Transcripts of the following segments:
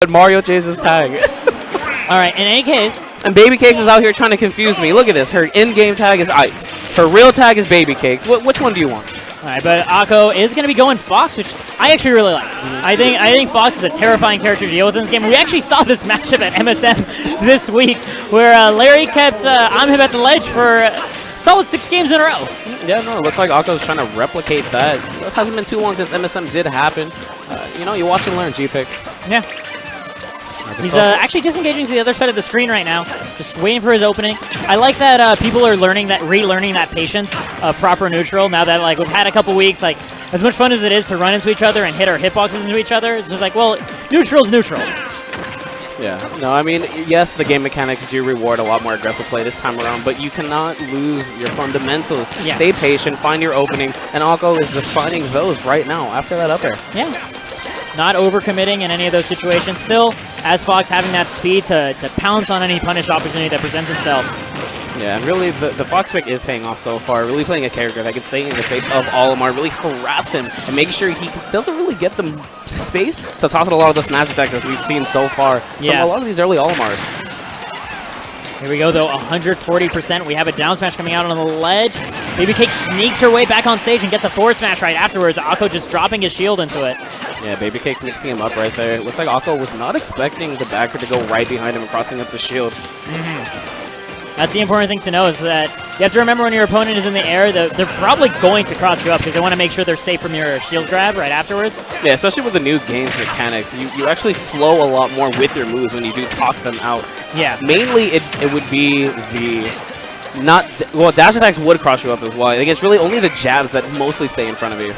Mario chases tag. All right, in any case. And Babycakes is out here trying to confuse me. Look at this. Her in-game tag is Ice. Her real tag is Babycakes. Which one do you want? All right, but Akko is going to be going Fox, which I actually really like. I think Fox is a terrifying character to deal with in this game. We actually saw this matchup at MSM this week where Larry kept on him at the ledge for solid 6 games in a row. Yeah, no, it looks like Akko's trying to replicate that. It hasn't been too long since MSM did happen. You know, you watch and learn, G-Pick. Yeah. He's actually disengaging to the other side of the screen right now, just waiting for his opening. I like that people are relearning that patience of proper neutral now that like we've had a couple weeks. Like as much fun as it is to run into each other and hit our hitboxes into each other, it's just like, well, neutral's neutral. Yeah, no, I mean, yes, the game mechanics do reward a lot more aggressive play this time around, but you cannot lose your fundamentals. Yeah. Stay patient, find your openings, and Akko is just finding those right now after that up air. Yeah. Not overcommitting in any of those situations. Still, as Fox having that speed to pounce on any punish opportunity that presents itself. Yeah, and really the Fox pick is paying off so far. Really playing a character that can stay in the face of Olimar, really harass him, and make sure he doesn't really get the space to toss out a lot of the smash attacks that we've seen so far from a lot of these early Olimars. Here we go, though, 140%. We have a down smash coming out on the ledge. Babycakes sneaks her way back on stage and gets a forward smash right afterwards. Akko just dropping his shield into it. Yeah, Babycakes mixing him up right there. It looks like Akko was not expecting the backer to go right behind him and crossing up the shield. That's the important thing to know is that you have to remember when your opponent is in the air, they're probably going to cross you up because they want to make sure they're safe from your shield grab right afterwards. Yeah, especially with the new game's mechanics. You actually flow a lot more with your moves when you do toss them out. Yeah. Mainly, it would be the... Well, dash attacks would cross you up as well. I think it's really only the jabs that mostly stay in front of you.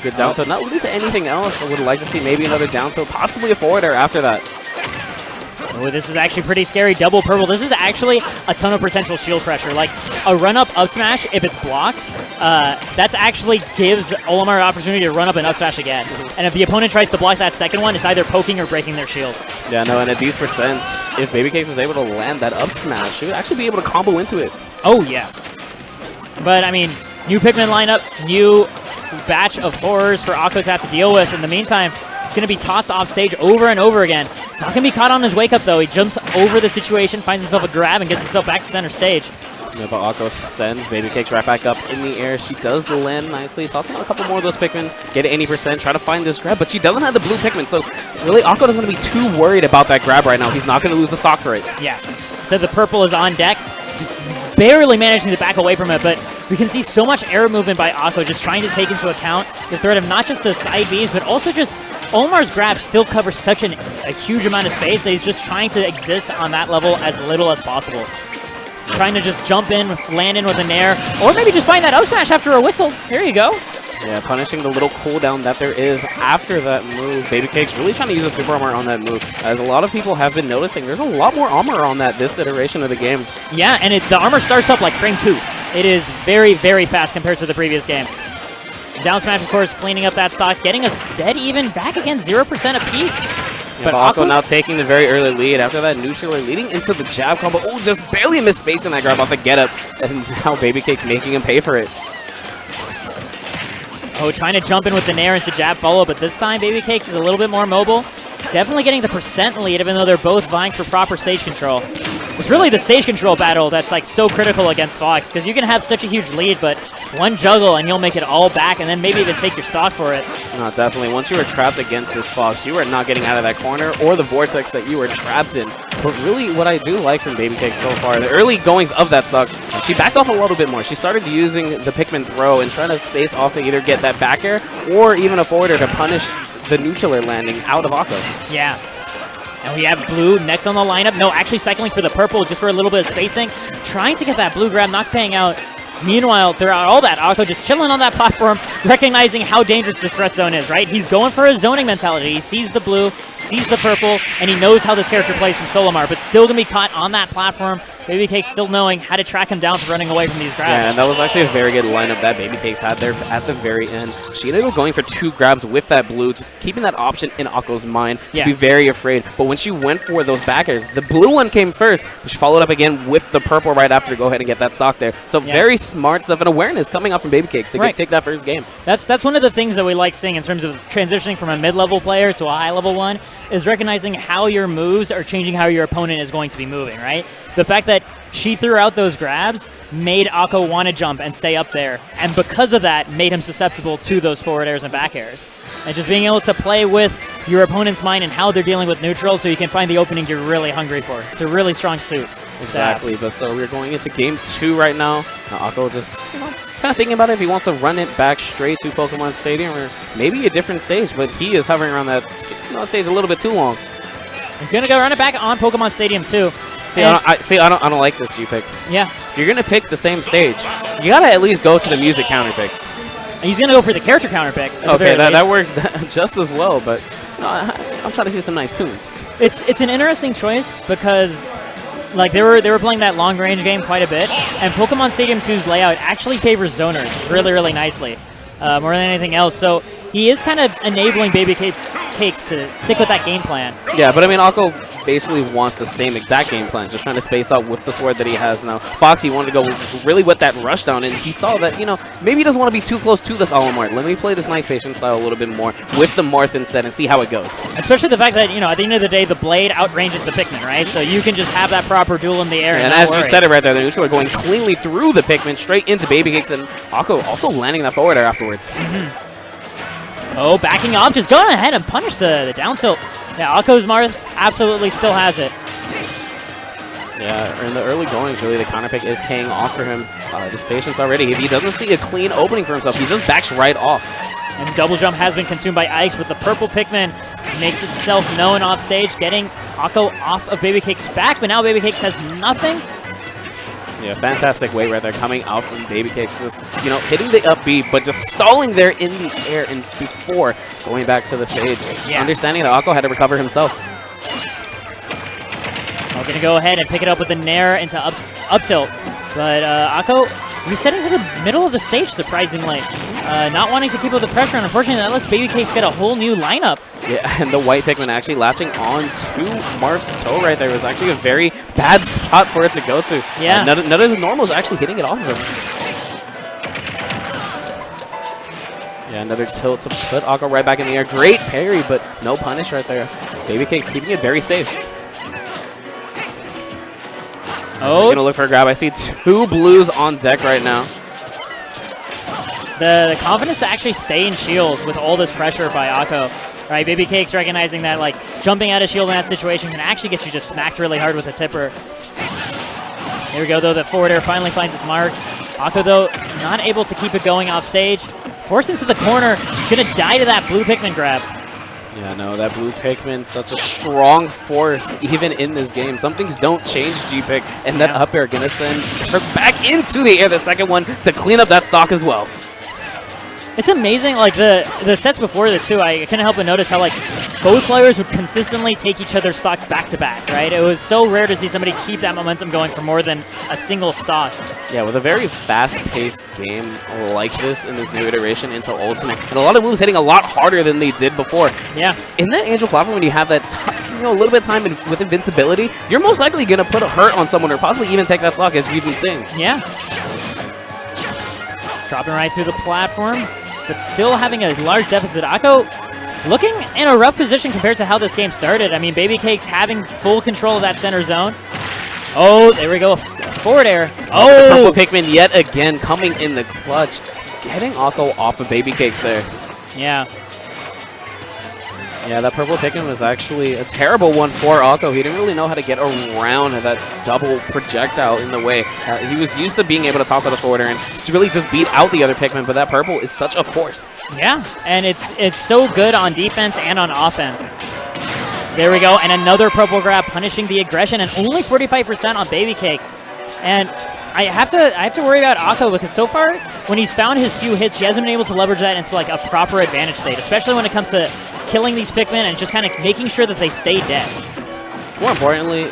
Good down tilt. Not losing anything else. I would like to see maybe another down tilt, possibly a forward air after that. Oh, this is actually pretty scary. Double purple. This is actually a ton of potential shield pressure. Like a run-up up smash, if it's blocked, that actually gives Olimar an opportunity to run up and up smash again. And if the opponent tries to block that second one, it's either poking or breaking their shield. Yeah, no, and at these percents, if Babycakes was able to land that up smash, she would actually be able to combo into it. Oh, yeah. But, I mean, new Pikmin lineup, new batch of horrors for Akko to have to deal with. In the meantime, it's going to be tossed off stage over and over again. Not going to be caught on his wake up, though. He jumps over the situation, finds himself a grab, and gets himself back to center stage. Yeah, but Akko sends Babycakes right back up in the air. She does land nicely. Tossing out a couple more of those Pikmin. Get any percent. Try to find this grab, but she doesn't have the blue Pikmin. So really, Akko doesn't be too worried about that grab right now. He's not going to lose the stock for it. Yeah. So the purple is on deck. Just barely managing to back away from it, but we can see so much air movement by Akko, just trying to take into account the threat of not just the side Bs, but also just Olimar's grab still covers such a huge amount of space that he's just trying to exist on that level as little as possible. Trying to just jump in, land in with a nair, or maybe just find that up smash after a whistle. There you go. Yeah, punishing the little cooldown that there is after that move. Babycakes really trying to use a super armor on that move. As a lot of people have been noticing, there's a lot more armor on this iteration of the game. Yeah, and the armor starts up like frame 2. It is very, very fast compared to the previous game. Down smash, of course, cleaning up that stock, getting us dead even, back again, 0% apiece. Yeah, but Akko now taking the very early lead. After that neutral leading into the jab combo. Oh, just barely missed space in that grab off the get up. And now Babycakes making him pay for it. Oh, trying to jump in with the nair into jab follow, but this time Babycakes is a little bit more mobile. Definitely getting the percent lead, even though they're both vying for proper stage control. It's really the stage control battle that's like so critical against Fox, because you can have such a huge lead, but one juggle and you'll make it all back, and then maybe even take your stock for it. No, definitely. Once you are trapped against this Fox, you are not getting out of that corner or the vortex that you were trapped in. But really, what I do like from Babycakes so far, the early goings of that stock, she backed off a little bit more. She started using the Pikmin throw and trying to space off to either get that back air or even a forward air to punish the neutral air landing out of Akko. Yeah. And we have blue next on the lineup. No, actually cycling for the purple just for a little bit of spacing. Trying to get that blue grab, not paying out. Meanwhile, throughout all that, Akko just chilling on that platform, recognizing how dangerous the threat zone is, right? He's going for a zoning mentality. He sees the blue, sees the purple, and he knows how this character plays from Olimar, but still going to be caught on that platform Babycakes still knowing how to track him down for running away from these grabs. Yeah, and that was actually a very good lineup that Babycakes had there at the very end. She ended up going for 2 grabs with that blue, just keeping that option in Akko's mind to be very afraid. But when she went for those back airs, the blue one came first, but she followed up again with the purple right after to go ahead and get that stock there. So very smart stuff and awareness coming up from Babycakes to take that first game. That's one of the things that we like seeing in terms of transitioning from a mid-level player to a high-level one, is recognizing how your moves are changing how your opponent is going to be moving, right? The fact that she threw out those grabs made Akko want to jump and stay up there, and because of that, made him susceptible to those forward airs and back airs. And just being able to play with your opponent's mind and how they're dealing with neutral so you can find the opening you're really hungry for. It's a really strong suit. Exactly, but so we're going into game 2 right now. Akko just kind of thinking about if he wants to run it back straight to Pokemon Stadium or maybe a different stage, but he is hovering around that stage a little bit too long. I'm going to go run it back on Pokemon Stadium too. See, I don't like this G-pick. Yeah. If you're going to pick the same stage, you got to at least go to the music counter pick. He's going to go for the character counter pick. Okay, that works just as well, but I'm trying to see some nice tunes. It's an interesting choice because like they were playing that long range game quite a bit, and Pokemon Stadium 2's layout actually favors zoners really nicely, more than anything else. So he is kind of enabling Babycakes to stick with that game plan. Yeah, but I mean, Akko basically wants the same exact game plan, just trying to space out with the sword that he has now. Foxy wanted to go really with that rush down, and he saw that, maybe he doesn't want to be too close to this Olimar. Let me play this nice patient style a little bit more with the Marth instead and see how it goes. Especially the fact that, at the end of the day, the blade outranges the Pikmin, right? So you can just have that proper duel in the air. And as you said it right there, the neutral are going cleanly through the Pikmin straight into Babycakes, and Akko also landing that forward air afterwards. Oh, backing off, just going ahead and punish the down tilt. Yeah, Akko's Marth absolutely still has it. Yeah, in the early goings, really, the counter pick is paying off for him. This patience already. If he doesn't see a clean opening for himself, he just backs right off. And double jump has been consumed by Ike's with the purple Pikmin. Makes itself known off stage, getting Akko off of Babycakes' back, but now Babycakes has nothing. Yeah, fantastic weight right there coming out from Babycakes. Just, hitting the up B, but just stalling there in the air and before going back to the stage. Yeah. Understanding that Akko had to recover himself. I'm going to go ahead and pick it up with the Nair into up tilt. But Akko resetting to the middle of the stage, surprisingly. Not wanting to keep up the pressure, and unfortunately that lets Babycakes get a whole new lineup. Yeah, and the white Pikmin actually latching on to Marth's toe right there was actually a very bad spot for it to go to. Yeah. None of the normals actually hitting it off of him. Yeah, another tilt to put Akko right back in the air. Great parry, but no punish right there. Babycakes keeping it very safe. Oh, gonna look for a grab. I see 2 blues on deck right now. The confidence to actually stay in shield with all this pressure by Akko. Right, Babycakes recognizing that jumping out of shield in that situation can actually get you just smacked really hard with a tipper. Here we go though, the forward air finally finds its mark. Akko though, not able to keep it going off stage. Forced into the corner, gonna die to that blue Pikmin grab. Yeah, no, that blue Pikmin, such a strong force even in this game. Some things don't change G-Pick, and that up air gonna send her back into the air, the second one, to clean up that stock as well. It's amazing, the sets before this too, I couldn't help but notice how both players would consistently take each other's stocks back to back, right? It was so rare to see somebody keep that momentum going for more than a single stock. Yeah, with a very fast-paced game like this in this new iteration into Ultimate, and a lot of moves hitting a lot harder than they did before. Yeah. In that Angel platform, when you have that a little bit of time with invincibility, you're most likely going to put a hurt on someone or possibly even take that stock, as we've been seeing. Yeah. Dropping right through the platform, but still having a large deficit. Akko looking in a rough position compared to how this game started. I mean, Babycakes having full control of that center zone. Oh, there we go. Forward air. Oh! Purple Pikmin yet again coming in the clutch. Getting Akko off of Babycakes there. Yeah. Yeah, that purple Pikmin was actually a terrible one for Akko. He didn't really know how to get around that double projectile in the way. He was used to being able to toss out a forward air and to really just beat out the other Pikmin, but that purple is such a force. Yeah, and it's so good on defense and on offense. There we go, and another purple grab punishing the aggression, and only 45% on Babycakes. And I have to worry about Akko because so far, when he's found his few hits, he hasn't been able to leverage that into a proper advantage state, especially when it comes to killing these Pikmin and just kind of making sure that they stay dead. more importantly,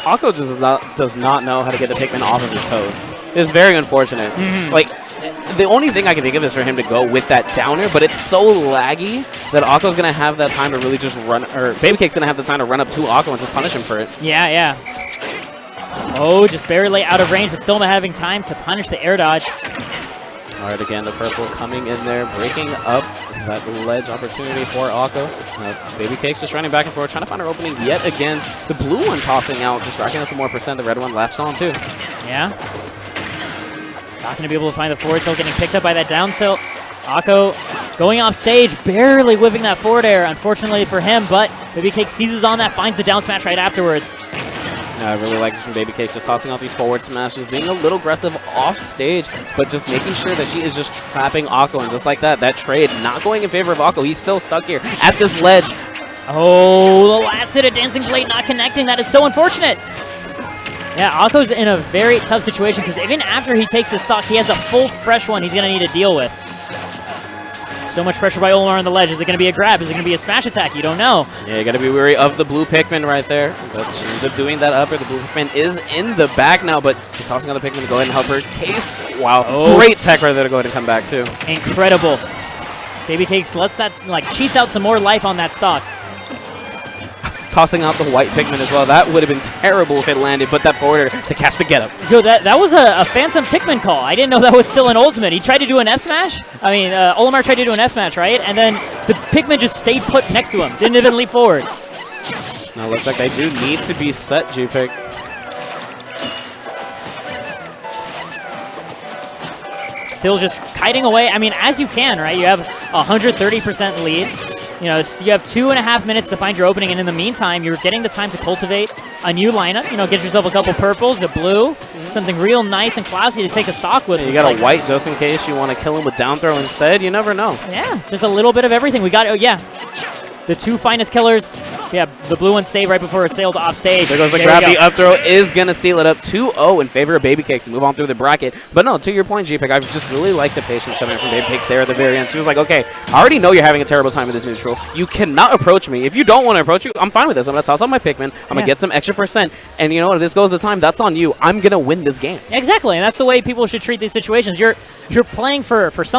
Akko just does not know how to get the Pikmin off of his toes. It's very unfortunate. Like, the only thing I can think of is for him to go with that downer, but it's so laggy that Akko's going to have that time to really just run, or Babycake's going to have the time to run up to Akko and just punish him for it. Yeah. Oh, just barely out of range, but still not having time to punish the air dodge. All right, again, the purple coming in there, breaking up that ledge opportunity for Akko. Babycakes just running back and forth, trying to find her opening yet again. The blue one tossing out, just racking up some more percent. The red one latched on too. Yeah. Not going to be able to find the forward tilt, getting picked up by that down tilt. Akko going off stage, barely whipping that forward air, unfortunately for him, but Babycake seizes on that, finds the down smash right afterwards. I really like this from Babycakes, just tossing out these forward smashes, being a little aggressive off stage, but just making sure that she is just trapping Akko, and just like that trade not going in favor of Akko. He's still stuck here at this ledge. Oh, the last hit of Dancing Blade not connecting. That is so unfortunate. Yeah, Akko's in a very tough situation because even after he takes the stock, he has a full fresh one he's going to need to deal with. So much pressure by Olimar on the ledge. Is it going to be a grab? Is it going to be a smash attack? You don't know. Yeah, you got to be wary of the blue Pikmin right there. But she ends up doing that upper. The blue Pikmin is in the back now, but she's tossing out the Pikmin to go ahead and help her case. Wow, great tech right there to go ahead and come back too. Incredible. Babycakes lets that, like, cheats out some more life on that stock. Tossing out the white Pikmin as well. That would have been terrible if it landed, but that forwarder to catch the getup. Yo, that was a phantom Pikmin call. I didn't know that was still an ultimate. He tried to do an F smash. I mean, Olimar tried to do an F smash, right? And then the Pikmin just stayed put next to him. Didn't even leap forward. Now looks like they do need to be set, G-Pick. Still just kiting away. I mean, as you can, right? You have 130% lead. You know, so you have 2.5 minutes to find your opening, and in the meantime, you're getting the time to cultivate a new lineup. You know, get yourself a couple purples, a blue, something real nice and classy to take a stock with. Yeah, you got like a white just in case you want to kill him with down throw instead. You never know. Yeah, just a little bit of everything. We got, oh yeah, the two finest killers. Yeah, the blue one stayed right before it sailed off stage. There goes the grab. The up throw is going to seal it up 2-0 in favor of Babycakes to move on through the bracket. But no, to your point, G-Pick, I just really like the patience coming from Babycakes there at the very end. She was like, okay, I already know you're having a terrible time with this neutral. You cannot approach me. If you don't want to approach you, I'm fine with this. I'm going to toss out my Pikmin. I'm going to get some extra percent. And you know what? If this goes to time, that's on you. I'm going to win this game. Exactly, and that's the way people should treat these situations. You're playing for something.